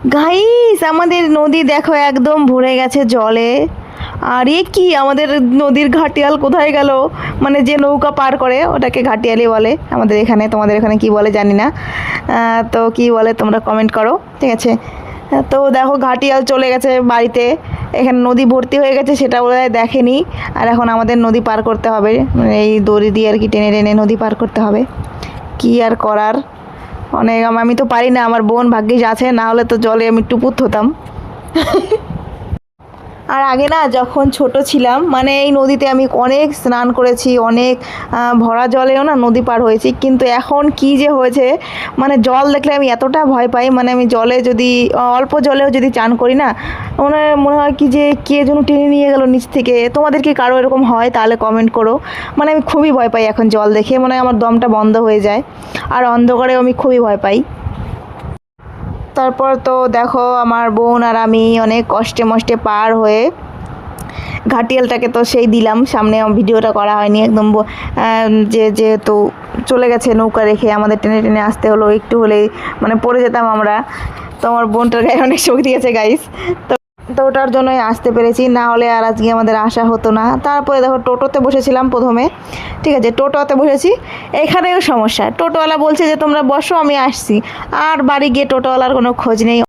Guys আমাদের নদী দেখো একদম ভরে গেছে জলে। আর এ কি আমাদের নদীর ঘাটিয়াল কোথায় গেল? মানে যে নৌকা পার করে ওটাকে ঘাটিয়ালি বলে আমাদের এখানে, তোমাদের এখানে কি বলে জানি না। তো কি বলে তোমরা কমেন্ট করো, ঠিক আছে? তো দেখো ঘাটিয়াল চলে গেছে বাড়িতে, এখানে নদী ভর্তি হয়ে গেছে সেটা বোধহয় দেখেনি। আর এখন আমাদের নদী পার করতে হবে, মানে এই দড়ি দিয়ে আর কি টেনে টেনে নদী পার করতে হবে। কি আর করার, অনেক আমি তো পারি না, আমার বোন ভাগ্যিস আছে, না হলে তো জলে আমি টুপুত হতাম। আর আগে না যখন ছোট ছিলাম মানে এই নদীতে আমি অনেক স্নান করেছি, অনেক ভরা জলেও না নদী পার হয়েছি, কিন্তু এখন কি যে হয়েছে মানে জল দেখলে আমি এতটা ভয় পাই, মানে আমি জলে যদি অল্প জলেও যদি চান করি না, মনে মনে হয় কি যে কে যেন টেনে নিয়ে গেল নিচ থেকে। তোমাদের কি কারো এরকম হয়? তাহলে কমেন্ট করো। মানে আমি খুবই ভয় পাই এখন জল দেখে, মনে হয় আমার দমটা বন্ধ হয়ে যায়। আর অন্ধকারেও আমি খুবই ভয় পাই। তারপর তো দেখো আমার বোন আর আমি অনেক কষ্টে মষ্টে পার হয়ে ঘাটিয়ালটাকে তো সেই দিলাম সামনে, ভিডিওটা করা হয়নি একদম। যেহেতু চলে গেছে নৌকা রেখে আমাদের টেনে টেনে আসতে হলো, একটু হলেই মানে পড়ে যেতাম আমরা। তো আমার বোনটার গায়ে অনেক শক্তি আছে গাইস। তো তো ওটার জন্যই আসতে পেরেছি, না হলে আর আজকে আমাদের আসা হতো না। তারপরে দেখো টোটোতে বসেছিলাম প্রথমে, ঠিক আছে, টোটোতে বসেছি। এখানেও সমস্যা, টোটোওয়ালা বলছে যে তোমরা বসো আমি আসছি, আর বাড়ি গিয়ে টোটোওয়ালার কোনো খোঁজ নেই।